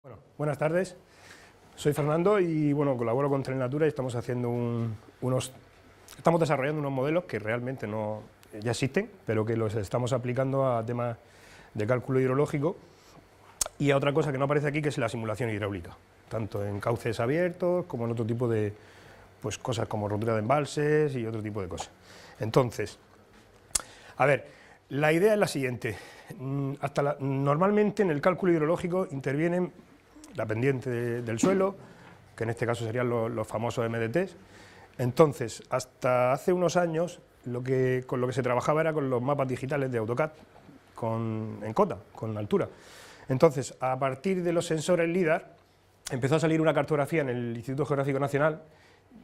Bueno, buenas tardes, soy Fernando y bueno, colaboro con Trenatura y estamos haciendo estamos desarrollando unos modelos que realmente ya existen, pero que los estamos aplicando a temas de cálculo hidrológico y a otra cosa que no aparece aquí, que es la simulación hidráulica, tanto en cauces abiertos como en otro tipo de cosas como rotura de embalses y otro tipo de cosas. Entonces, a ver, la idea es la siguiente: normalmente en el cálculo hidrológico intervienen la pendiente del suelo, que en este caso serían los famosos MDTs. Entonces, hasta hace unos años, con lo que se trabajaba era con los mapas digitales de AutoCAD, en cota, con altura. Entonces, a partir de los sensores LIDAR, empezó a salir una cartografía en el Instituto Geográfico Nacional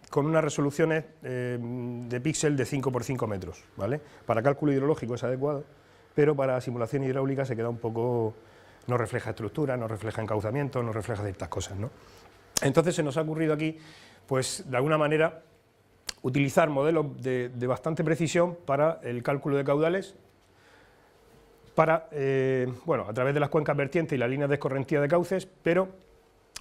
con unas resoluciones de píxel de 5 por 5 metros, ¿vale? Para cálculo hidrológico es adecuado, pero para simulación hidráulica se queda un poco... no refleja estructura, no refleja encauzamiento, no refleja ciertas cosas, ¿no? Entonces se nos ha ocurrido aquí, pues de alguna manera, utilizar modelos de bastante precisión para el cálculo de caudales, bueno, a través de las cuencas vertientes y las líneas de escorrentía de cauces, pero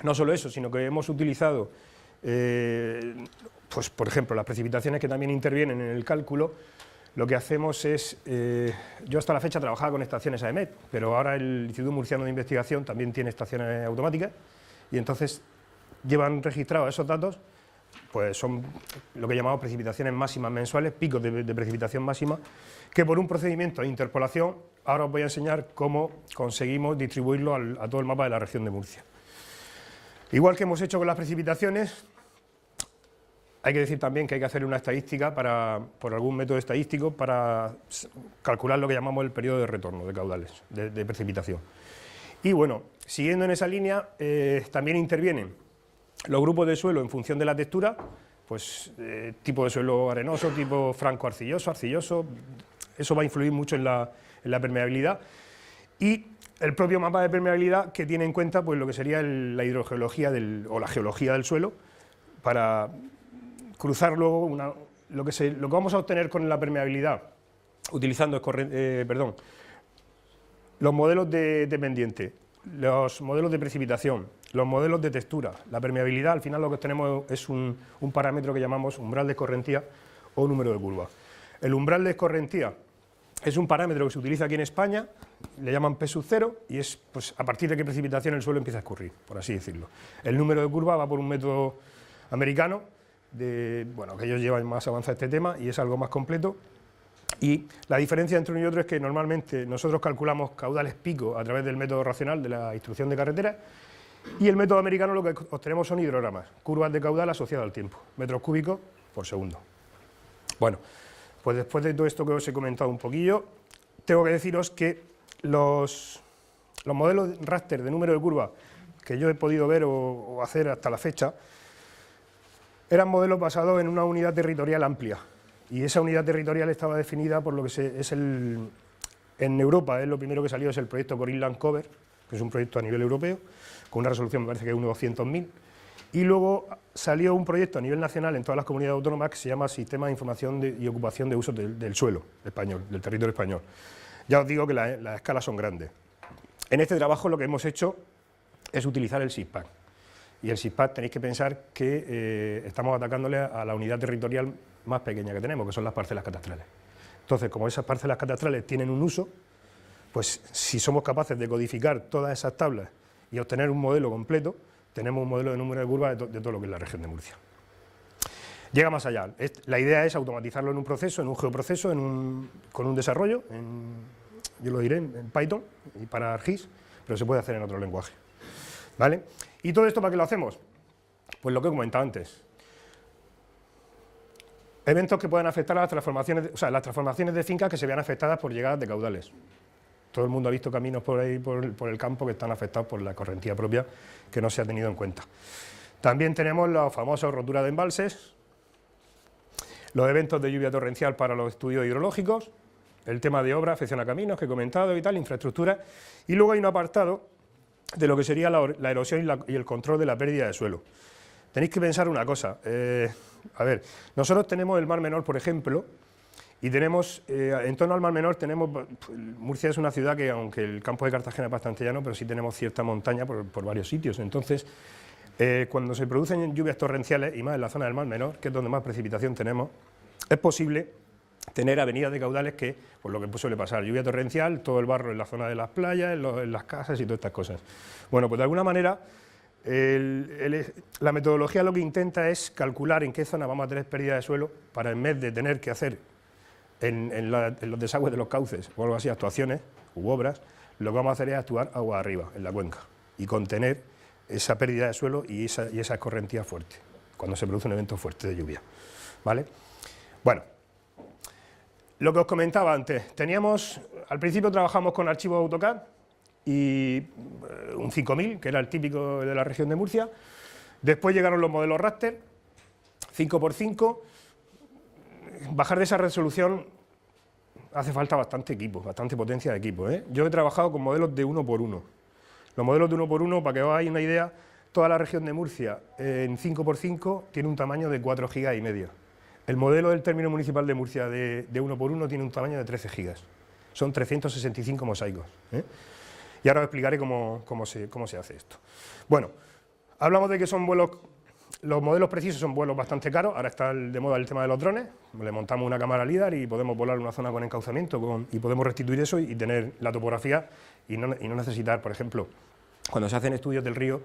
no solo eso, sino que hemos utilizado, pues por ejemplo, las precipitaciones que también intervienen en el cálculo. Lo que hacemos es, yo hasta la fecha trabajaba con estaciones AEMET, pero ahora el Instituto Murciano de Investigación también tiene estaciones automáticas y entonces llevan registrados esos datos, pues son lo que llamamos precipitaciones máximas mensuales, picos de precipitación máxima, que por un procedimiento de interpolación, ahora os voy a enseñar cómo conseguimos distribuirlo a todo el mapa de la región de Murcia. Igual que hemos hecho con las precipitaciones, hay que decir también que hay que hacer una estadística por algún método estadístico para calcular lo que llamamos el periodo de retorno de caudales, de precipitación. Y bueno, siguiendo en esa línea, también intervienen los grupos de suelo en función de la textura, pues tipo de suelo arenoso, tipo franco-arcilloso, arcilloso, eso va a influir mucho en la permeabilidad. Y el propio mapa de permeabilidad que tiene en cuenta pues lo que sería la hidrogeología o la geología del suelo, para cruzar luego lo que vamos a obtener con la permeabilidad, utilizando los modelos de pendiente, los modelos de precipitación, los modelos de textura. La permeabilidad, al final lo que obtenemos es un parámetro que llamamos umbral de escorrentía o número de curva. El umbral de escorrentía es un parámetro que se utiliza aquí en España, le llaman P sub 0, y es pues, a partir de qué precipitación el suelo empieza a escurrir, por así decirlo. El número de curva va por un método americano, bueno, que ellos llevan más avanzado este tema y es algo más completo. Y la diferencia entre uno y otro es que normalmente nosotros calculamos caudales pico a través del método racional de la instrucción de carretera, y el método americano lo que obtenemos son hidrogramas, curvas de caudal asociadas al tiempo, metros cúbicos por segundo. Bueno, pues después de todo esto que os he comentado un poquillo, tengo que deciros que los modelos raster de número de curva que yo he podido ver o hacer hasta la fecha, eran modelos basados en una unidad territorial amplia, y esa unidad territorial estaba definida por lo que en Europa, lo primero que salió es el proyecto Core Inland Cover, que es un proyecto a nivel europeo, con una resolución me parece que es 1/200.000, y luego salió un proyecto a nivel nacional en todas las comunidades autónomas que se llama Sistema de Información y Ocupación de Uso del Suelo español, del territorio español. Ya os digo que las escalas son grandes. En este trabajo lo que hemos hecho es utilizar el SISPAC. Y el SISPAC tenéis que pensar que estamos atacándole a la unidad territorial más pequeña que tenemos, que son las parcelas catastrales. Entonces, como esas parcelas catastrales tienen un uso, pues si somos capaces de codificar todas esas tablas y obtener un modelo completo, tenemos un modelo de número de curvas de todo lo que es la región de Murcia. Llega más allá. La idea es automatizarlo en un proceso, en un geoproceso, con un desarrollo, yo lo diré en Python y para ArcGIS, pero se puede hacer en otro lenguaje, ¿vale? ¿Y todo esto para qué lo hacemos? Pues lo que he comentado antes. Eventos que puedan afectar a las transformaciones, las transformaciones de fincas que se vean afectadas por llegadas de caudales. Todo el mundo ha visto caminos por ahí, por el campo, que están afectados por la escorrentía propia, que no se ha tenido en cuenta. También tenemos los famosos roturas de embalses, los eventos de lluvia torrencial para los estudios hidrológicos, el tema de obra, afección a caminos, que he comentado y tal, infraestructura, y luego hay un apartado de lo que sería la erosión y el control de la pérdida de suelo. Tenéis que pensar una cosa, a ver, nosotros tenemos el Mar Menor, por ejemplo, y tenemos, en torno al Mar Menor tenemos, Murcia es una ciudad que, aunque el campo de Cartagena es bastante llano, pero sí tenemos cierta montaña por varios sitios. Entonces, cuando se producen lluvias torrenciales, y más en la zona del Mar Menor, que es donde más precipitación tenemos, es posible tener avenidas de caudales que, pues lo que suele pasar, lluvia torrencial, todo el barro en la zona de las playas, en las casas y todas estas cosas. Bueno, pues de alguna manera, la metodología lo que intenta es calcular en qué zona vamos a tener pérdida de suelo para, en vez de tener que hacer en los desagües de los cauces o algo así, actuaciones u obras, lo que vamos a hacer es actuar agua arriba, en la cuenca, y contener esa pérdida de suelo y esa escorrentía fuerte, cuando se produce un evento fuerte de lluvia, ¿vale? Bueno, lo que os comentaba antes, al principio trabajamos con archivos AutoCAD y un 5000, que era el típico de la región de Murcia. Después llegaron los modelos raster, 5×5, bajar de esa resolución hace falta bastante equipo, bastante potencia de equipo, ¿eh? Yo he trabajado con modelos de 1×1. Los modelos de 1×1, para que os hagáis una idea, toda la región de Murcia en 5×5 tiene un tamaño de 4,5 gigas. El modelo del término municipal de Murcia de 1×1 tiene un tamaño de 13 gigas. Son 365 mosaicos, ¿eh? Y ahora os explicaré cómo se hace esto. Bueno, hablamos de que son vuelos, los modelos precisos son vuelos bastante caros. Ahora está de moda el tema de los drones. Le montamos una cámara LIDAR y podemos volar una zona con encauzamiento y podemos restituir eso y tener la topografía y no necesitar, por ejemplo, cuando se hacen estudios del río,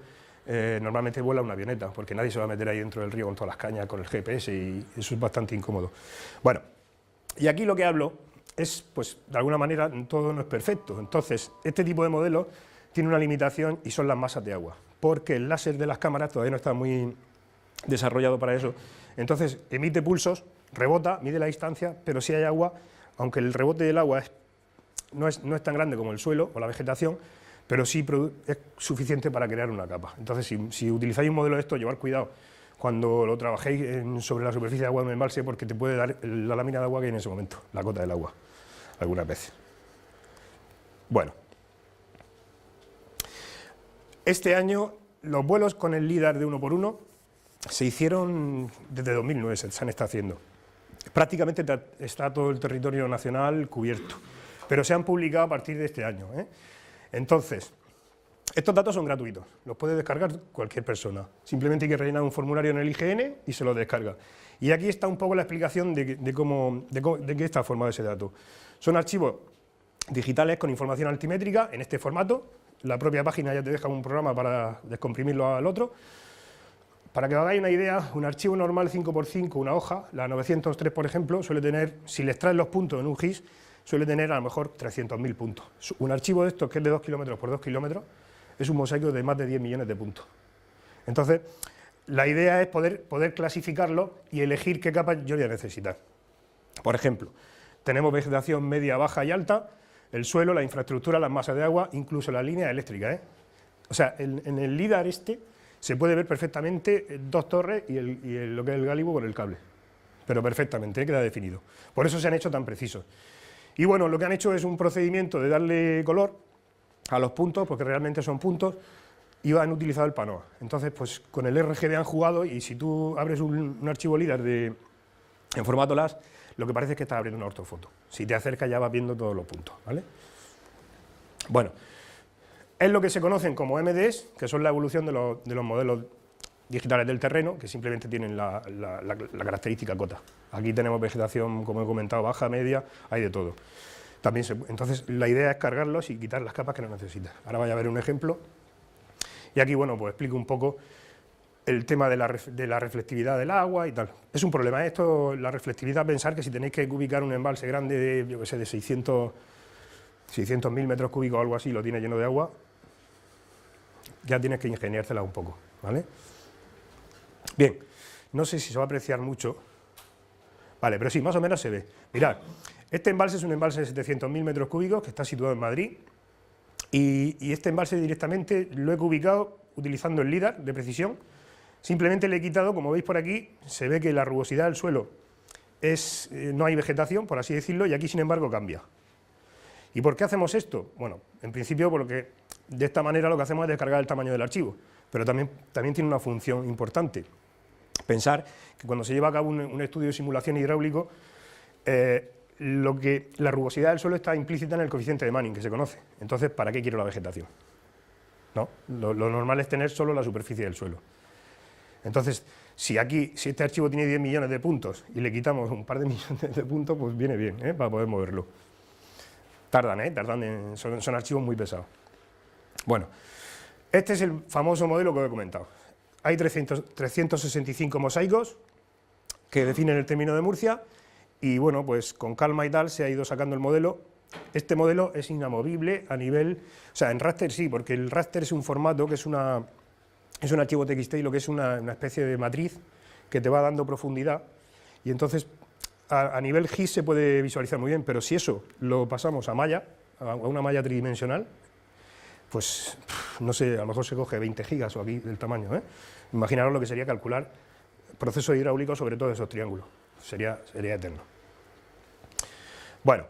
normalmente vuela una avioneta, porque nadie se va a meter ahí dentro del río con todas las cañas, con el GPS, y eso es bastante incómodo. Bueno, y aquí lo que hablo es, pues, de alguna manera, todo no es perfecto. Entonces, este tipo de modelos tiene una limitación y son las masas de agua, porque el láser de las cámaras todavía no está muy desarrollado para eso. Entonces, emite pulsos, rebota, mide la distancia, pero si hay agua, aunque el rebote del agua no es tan grande como el suelo o la vegetación, pero sí es suficiente para crear una capa. Entonces, si utilizáis un modelo de esto, llevar cuidado cuando lo trabajéis sobre la superficie de agua de un embalse, porque te puede dar la lámina de agua que hay en ese momento, la cota del agua, algunas veces. Bueno, este año los vuelos con el LIDAR de 1×1 se hicieron desde 2009, se han estado haciendo. Prácticamente está todo el territorio nacional cubierto, pero se han publicado a partir de este año, ¿eh? Entonces, estos datos son gratuitos, los puede descargar cualquier persona. Simplemente hay que rellenar un formulario en el IGN y se lo descarga. Y aquí está un poco la explicación de qué está formado ese dato. Son archivos digitales con información altimétrica en este formato. La propia página ya te deja un programa para descomprimirlo al otro. Para que os hagáis una idea, un archivo normal 5×5, una hoja, la 903 por ejemplo, suele tener, si le extraes los puntos en un GIS, suele tener a lo mejor 300.000 puntos. Un archivo de estos, que es de 2 kilómetros por 2 kilómetros, es un mosaico de más de 10 millones de puntos. Entonces, la idea es poder clasificarlo y elegir qué capas yo voy a necesitar. Por ejemplo, tenemos vegetación media, baja y alta, el suelo, la infraestructura, las masas de agua, incluso las líneas eléctricas, ¿eh? O sea, en el LIDAR se puede ver perfectamente dos torres y lo que es el gálibo con el cable, pero perfectamente, queda definido. Por eso se han hecho tan precisos. Y bueno, lo que han hecho es un procedimiento de darle color a los puntos, porque realmente son puntos, y han utilizado el PANOA. Entonces, pues con el RGB han jugado, y si tú abres un archivo LIDAR en formato LAS, lo que parece es que estás abriendo una ortofoto. Si te acercas ya vas viendo todos los puntos, ¿vale? Bueno, es lo que se conocen como MDs, que son la evolución de los modelos digitales del terreno, que simplemente tienen la característica cota. Aquí tenemos vegetación, como he comentado, baja, media, hay de todo. Entonces, la idea es cargarlos y quitar las capas que no necesitas. Ahora vais a ver un ejemplo. Y aquí, bueno, pues explico un poco el tema de la reflectividad del agua y tal. Es un problema esto, la reflectividad, pensar que si tenéis que ubicar un embalse grande de, yo que sé, de 600.000 metros cúbicos o algo así, lo tiene lleno de agua, ya tienes que ingeniártela un poco, ¿vale? Bien, no sé si se va a apreciar mucho, vale, pero sí, más o menos se ve. Mirad, este embalse es un embalse de 700.000 metros cúbicos que está situado en Madrid, y este embalse directamente lo he ubicado utilizando el LIDAR de precisión. Simplemente le he quitado, como veis por aquí, se ve que la rugosidad del suelo no hay vegetación, por así decirlo, y aquí sin embargo cambia. ¿Y por qué hacemos esto? Bueno, en principio porque De esta manera lo que hacemos es descargar el tamaño del archivo, pero también tiene una función importante. Pensar que cuando se lleva a cabo un estudio de simulación hidráulico, la rugosidad del suelo está implícita en el coeficiente de Manning, que se conoce. Entonces, ¿para qué quiero la vegetación? ¿No? Lo normal es tener solo la superficie del suelo. Entonces, si este archivo tiene 10 millones de puntos y le quitamos un par de millones de puntos, pues viene bien, para poder moverlo. Son archivos muy pesados. Bueno, este es el famoso modelo que os he comentado. Hay 365 mosaicos que definen el término de Murcia y bueno, pues con calma y tal se ha ido sacando el modelo. Este modelo es inamovible a nivel, o sea, en raster sí, porque el raster es un formato que es un archivo TXT y lo que es una especie de matriz que te va dando profundidad y entonces a nivel GIS se puede visualizar muy bien, pero si eso lo pasamos a malla, a una malla tridimensional, pues no sé, a lo mejor se coge 20 gigas o aquí del tamaño, Imaginaros lo que sería calcular procesos hidráulicos sobre todos esos triángulos, sería eterno. Bueno,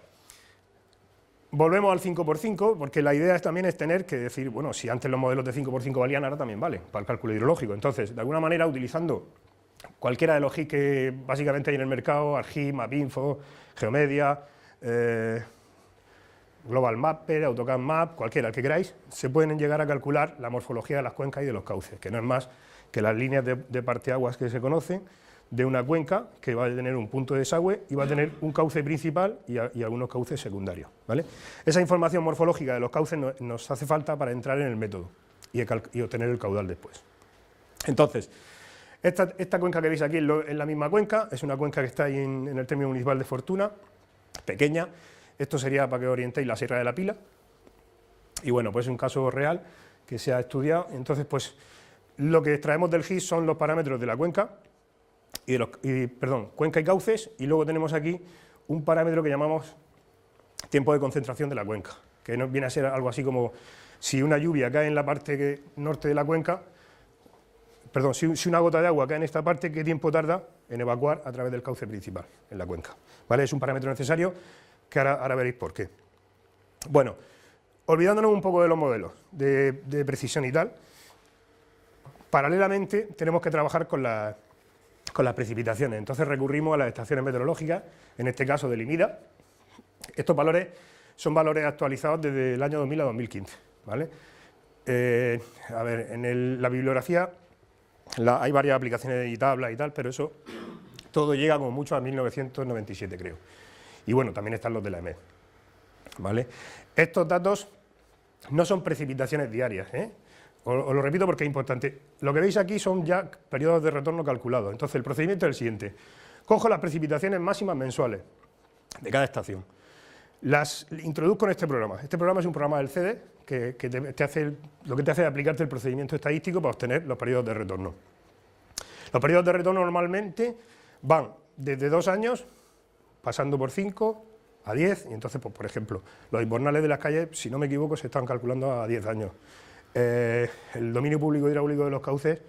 volvemos al 5×5, porque la idea también es tener que decir, bueno, si antes los modelos de 5×5 valían, ahora también vale para el cálculo hidrológico. Entonces, de alguna manera, utilizando cualquiera de los GIS que básicamente hay en el mercado, ArcGIS, MapInfo, Geomedia, Global Mapper, AutoCAD Map, cualquiera, el que queráis, se pueden llegar a calcular la morfología de las cuencas y de los cauces, que no es más que las líneas de parteaguas que se conocen de una cuenca que va a tener un punto de desagüe y va a tener un cauce principal y algunos cauces secundarios, ¿vale? Esa información morfológica de los cauces nos hace falta para entrar en el método y obtener el caudal después. Entonces, esta cuenca que veis aquí es la misma cuenca, es una cuenca que está ahí en el término municipal de Fortuna, pequeña. Esto sería para que orientéis la Sierra de la Pila, y bueno, pues es un caso real que se ha estudiado. Entonces, pues lo que extraemos del GIS son los parámetros de la cuenca, cuenca y cauces, y luego tenemos aquí un parámetro que llamamos tiempo de concentración de la cuenca, que viene a ser algo así como si una lluvia cae en la parte norte de la cuenca, si una gota de agua cae en esta parte, ¿qué tiempo tarda en evacuar a través del cauce principal en la cuenca? ¿Vale? Es un parámetro necesario que ahora veréis por qué. Bueno, olvidándonos un poco de los modelos de precisión y tal, paralelamente tenemos que trabajar con las precipitaciones, entonces recurrimos a las estaciones meteorológicas, en este caso del IMIDA. Estos valores son valores actualizados desde el año 2000 a 2015, ¿vale? A ver, en la bibliografía hay varias aplicaciones y tablas y tal, pero eso todo llega como mucho a 1997, creo. Y bueno, también están los de la EMET, ¿vale? Estos datos no son precipitaciones diarias, Os lo repito porque es importante. Lo que veis aquí son ya periodos de retorno calculados. Entonces, el procedimiento es el siguiente. Cojo las precipitaciones máximas mensuales de cada estación. Las introduzco en este programa. Este programa es un programa del CEDE que lo que te hace es aplicarte el procedimiento estadístico para obtener los periodos de retorno. Los periodos de retorno normalmente van desde 2 años, pasando por 5 a 10, y entonces, pues, por ejemplo, los invernales de las calles, si no me equivoco, se están calculando a 10 años. El dominio público hidráulico de los cauces,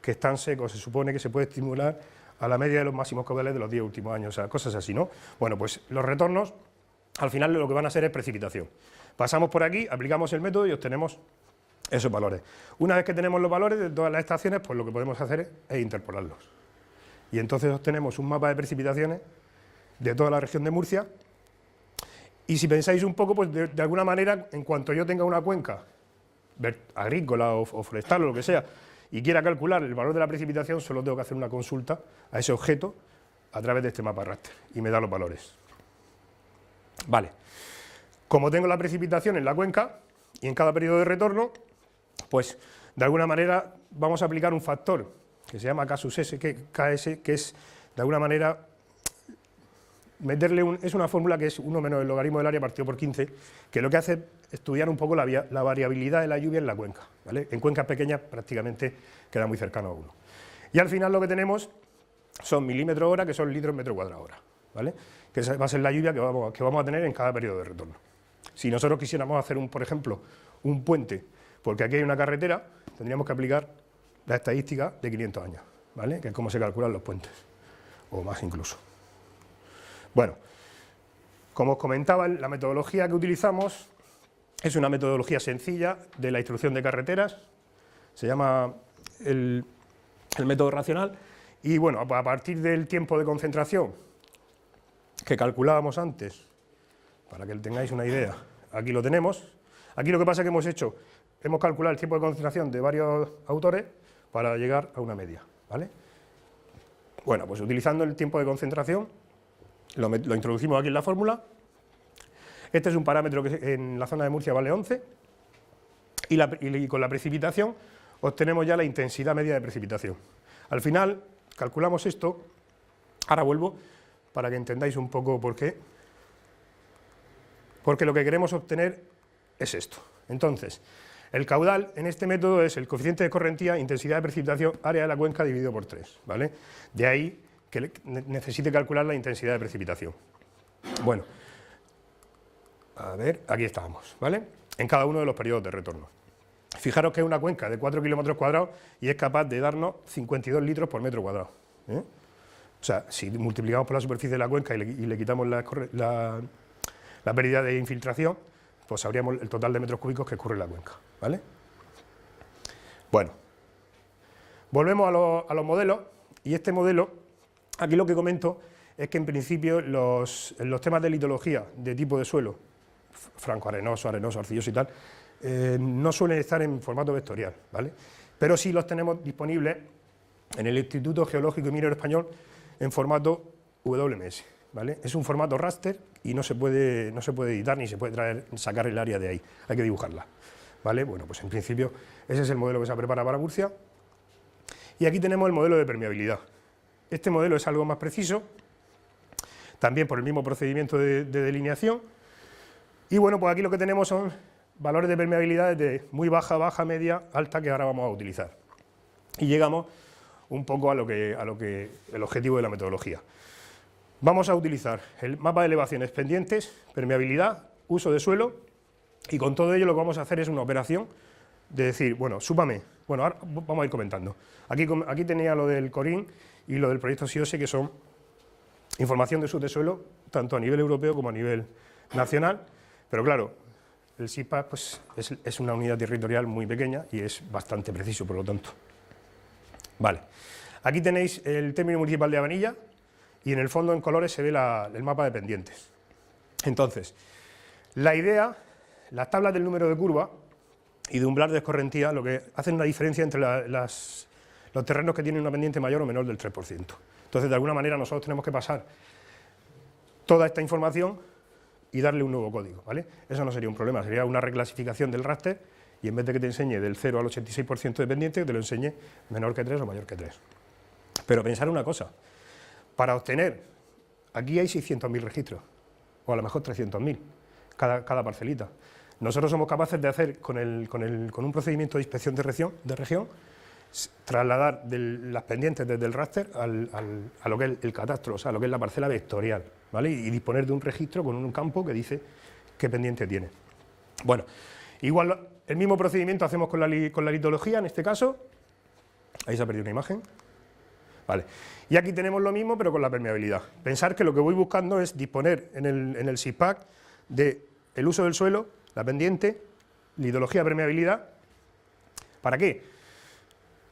que están secos, se supone que se puede estimular a la media de los máximos caudales de los 10 últimos años, o sea, cosas así, ¿no? Bueno, pues los retornos, al final lo que van a ser es precipitación. Pasamos por aquí, aplicamos el método y obtenemos esos valores. Una vez que tenemos los valores de todas las estaciones, pues lo que podemos hacer es interpolarlos. Y entonces obtenemos un mapa de precipitaciones de toda la región de Murcia. Y si pensáis un poco, pues de alguna manera, en cuanto yo tenga una cuenca agrícola o forestal o lo que sea, y quiera calcular el valor de la precipitación, solo tengo que hacer una consulta a ese objeto a través de este mapa raster, y me da los valores. Vale. Como tengo la precipitación en la cuenca, y en cada periodo de retorno, pues de alguna manera vamos a aplicar un factor que se llama KS, que es de alguna manera es una fórmula que es 1 menos el logaritmo del área partido por 15, que lo que hace es estudiar un poco la variabilidad de la lluvia en la cuenca, ¿vale? En cuencas pequeñas prácticamente queda muy cercano a 1. Y al final lo que tenemos son milímetros hora, que son litros metro cuadrado hora, ¿vale? Que esa va a ser la lluvia que vamos a tener en cada periodo de retorno. Si nosotros quisiéramos hacer, por ejemplo, un puente, porque aquí hay una carretera, tendríamos que aplicar la estadística de 500 años, ¿vale? Que es cómo se calculan los puentes, o más incluso. Bueno, como os comentaba, la metodología que utilizamos Es una metodología sencilla de la instrucción de carreteras, se llama el método racional, y bueno, a partir del tiempo de concentración que calculábamos antes, para que tengáis una idea, aquí lo tenemos. Aquí lo que pasa es que hemos calculado el tiempo de concentración de varios autores para llegar a una media, ¿vale? Bueno, pues utilizando el tiempo de concentración, lo introducimos aquí en la fórmula. Este es un parámetro que en la zona de Murcia vale 11, y con la precipitación obtenemos ya la intensidad media de precipitación. Al final, calculamos esto, ahora vuelvo, para que entendáis un poco por qué, porque lo que queremos obtener es esto. Entonces, el caudal en este método es el coeficiente de escorrentía, intensidad de precipitación, área de la cuenca dividido por 3, ¿vale? De ahí que necesite calcular la intensidad de precipitación. Bueno, a ver, aquí estábamos, ¿vale? En cada uno de los periodos de retorno. Fijaros que es una cuenca de 4 kilómetros cuadrados y es capaz de darnos 52 litros por metro cuadrado, ¿eh? O sea, si multiplicamos por la superficie de la cuenca y le quitamos la pérdida de infiltración, pues sabríamos el total de metros cúbicos que escurre la cuenca, ¿vale? Bueno, volvemos a los modelos, y este modelo, aquí lo que comento es que en principio los temas de litología de tipo de suelo, franco-arenoso, arenoso, arcilloso y tal, no suelen estar en formato vectorial, ¿vale? Pero sí los tenemos disponibles en el Instituto Geológico y Minero Español en formato WMS, ¿vale? Es un formato raster y no se puede editar ni se puede sacar el área de ahí, hay que dibujarla, ¿vale? Bueno, pues en principio ese es el modelo que se prepara para Murcia. Y aquí tenemos el modelo de permeabilidad. Este modelo es algo más preciso, también por el mismo procedimiento de delineación. Y bueno, pues aquí lo que tenemos son valores de permeabilidad de muy baja, baja, media, alta, que ahora vamos a utilizar. Y llegamos un poco a lo que el objetivo de la metodología. Vamos a utilizar el mapa de elevaciones pendientes, permeabilidad, uso de suelo, y con todo ello lo que vamos a hacer es una operación de decir, bueno, súmame, bueno, ahora vamos a ir comentando. Aquí tenía lo del CORIN y lo del proyecto SIOSE, que son información de uso de suelo, tanto a nivel europeo como a nivel nacional, pero claro, el SIPAC pues, es una unidad territorial muy pequeña y es bastante preciso, por lo tanto. Vale, aquí tenéis el término municipal de Avenilla y en el fondo en colores se ve el mapa de pendientes. Entonces, la idea, las tablas del número de curva y de umbral de escorrentía, lo que hacen una diferencia entre los terrenos que tienen una pendiente mayor o menor del 3%. Entonces, de alguna manera nosotros tenemos que pasar toda esta información y darle un nuevo código, ¿vale? Eso no sería un problema, sería una reclasificación del raster, y en vez de que te enseñe del 0 al 86% de pendiente, te lo enseñe menor que 3 o mayor que 3. Pero pensar una cosa, para obtener, aquí hay 600.000 registros, o a lo mejor 300.000, cada parcelita. Nosotros somos capaces de hacer, con un procedimiento de inspección de región, trasladar las pendientes desde el raster a lo que es el catastro, o sea, a lo que es la parcela vectorial, ¿vale? Y disponer de un registro con un campo que dice qué pendiente tiene. Bueno, igual el mismo procedimiento hacemos con la litología, en este caso. Ahí se ha perdido una imagen. Vale. Y aquí tenemos lo mismo, pero con la permeabilidad. Pensar que lo que voy buscando es disponer en el SIPAC del uso del suelo, la pendiente, litología, permeabilidad. ¿Para qué?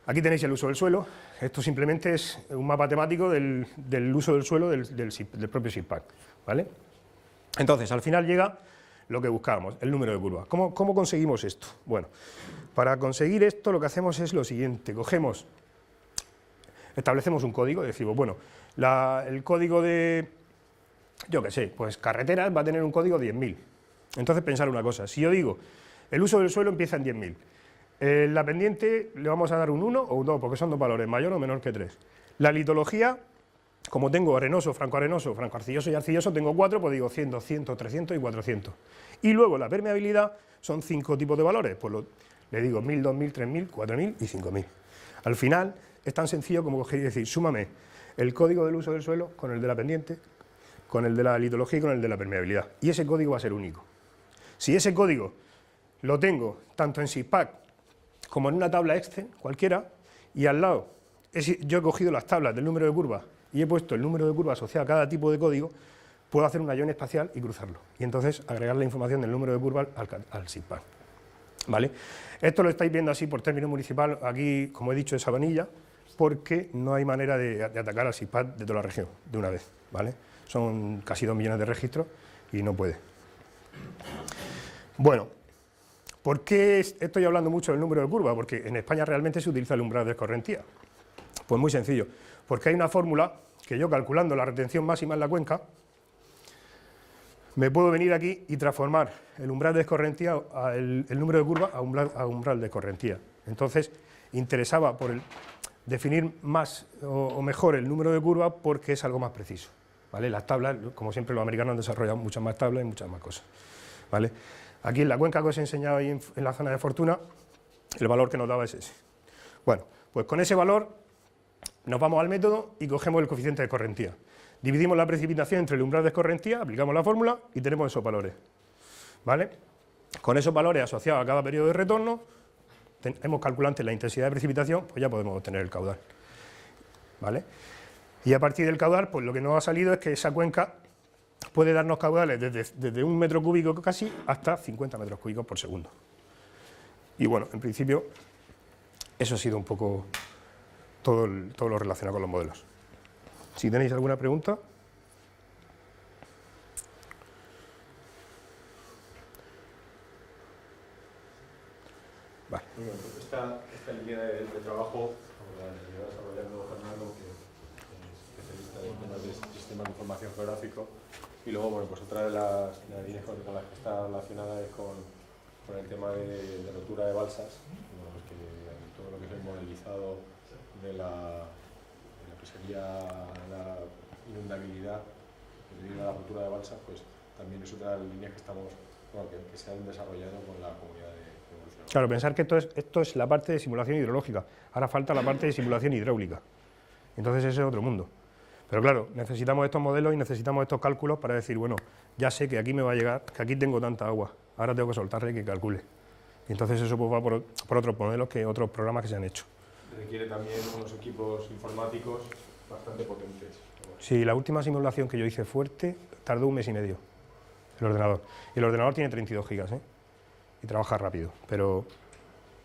Aquí tenéis el uso del suelo. Esto simplemente es un mapa temático del uso del suelo del propio SIPAC, ¿vale? Entonces, al final llega lo que buscábamos, el número de curvas. ¿Cómo conseguimos esto? Bueno, para conseguir esto lo que hacemos es lo siguiente, establecemos un código, decimos, bueno, el código de, yo qué sé, pues carreteras va a tener un código 10.000. Entonces pensar una cosa, si yo digo, el uso del suelo empieza en 10.000, la pendiente le vamos a dar un 1 o un 2, porque son dos valores, mayor o menor que 3. La litología, como tengo arenoso, francoarcilloso y arcilloso, tengo 4, pues digo 100, 200, 300 y 400. Y luego la permeabilidad son 5 tipos de valores, pues le digo 1.000, 2.000, 3.000, 4.000 y 5.000. Al final es tan sencillo como coger y decir, súmame el código del uso del suelo con el de la pendiente, con el de la litología y con el de la permeabilidad. Y ese código va a ser único. Si ese código lo tengo tanto en SIPAC como en una tabla Excel cualquiera, y al lado yo he cogido las tablas del número de curvas y he puesto el número de curvas asociado a cada tipo de código, puedo hacer un ion espacial y cruzarlo, y entonces agregar la información del número de curvas al SIGPAR. ¿Vale? Esto lo estáis viendo así por término municipal, aquí, como he dicho, es Sabanilla, porque no hay manera de atacar al SIGPAR de toda la región de una vez, ¿vale? Son casi 2 millones de registros y no puede. Bueno, ¿por qué estoy hablando mucho del número de curvas? Porque en España realmente se utiliza el umbral de escorrentía. Pues muy sencillo, porque hay una fórmula que yo, calculando la retención máxima en la cuenca, me puedo venir aquí y transformar el umbral de escorrentía, el número de curvas a umbral de escorrentía. Entonces, interesaba por definir más o mejor el número de curvas porque es algo más preciso, ¿vale? Las tablas, como siempre los americanos han desarrollado muchas más tablas y muchas más cosas, ¿vale? Aquí en la cuenca que os he enseñado ahí en la zona de Fortuna, el valor que nos daba es ese. Bueno, pues con ese valor nos vamos al método y cogemos el coeficiente de escorrentía. Dividimos la precipitación entre el umbral de escorrentía, aplicamos la fórmula y tenemos esos valores, ¿vale? Con esos valores asociados a cada periodo de retorno, hemos calculado antes la intensidad de precipitación, pues ya podemos obtener el caudal, ¿vale? Y a partir del caudal, pues lo que nos ha salido es que esa cuenca puede darnos caudales desde 1 metro cúbico casi hasta 50 metros cúbicos por segundo. Y bueno, en principio, eso ha sido un poco todo lo relacionado con los modelos. Si tenéis alguna pregunta. Vale. Bueno, esta línea de trabajo la lleva desarrollando Fernando, que es especialista en temas de sistemas de información geográfico, y luego, bueno, pues otra de las líneas con las que está relacionada es con el tema de rotura de balsas, bueno, pues que todo lo que es el modelizado de lo que sería la inundabilidad debido a la rotura de balsas, pues también es otra de las líneas que estamos, bueno, que se han desarrollado con la comunidad de evolución. Claro, pensar que esto es la parte de simulación hidrológica, ahora falta la parte de simulación hidráulica, entonces ese es otro mundo. Pero claro, necesitamos estos modelos y necesitamos estos cálculos para decir, bueno, ya sé que aquí me va a llegar, que aquí tengo tanta agua, ahora tengo que soltarle y que calcule. Y entonces eso pues va por otros modelos, otros programas que se han hecho. Requiere también unos equipos informáticos bastante potentes. Sí, la última simulación que yo hice fuerte tardó 1 mes y medio, el ordenador. Y el ordenador tiene 32 gigas, ¿eh? Y trabaja rápido, pero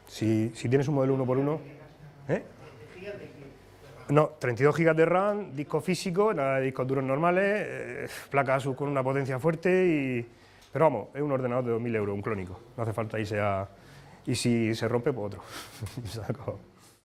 si tienes un modelo 1x1... ¿eh? No, 32 gigas de RAM, disco físico, nada de discos duros normales, placa ASUS con una potencia fuerte, pero vamos, es un ordenador de 2.000 euros, un clónico, no hace falta irse a... Y si se rompe, pues otro.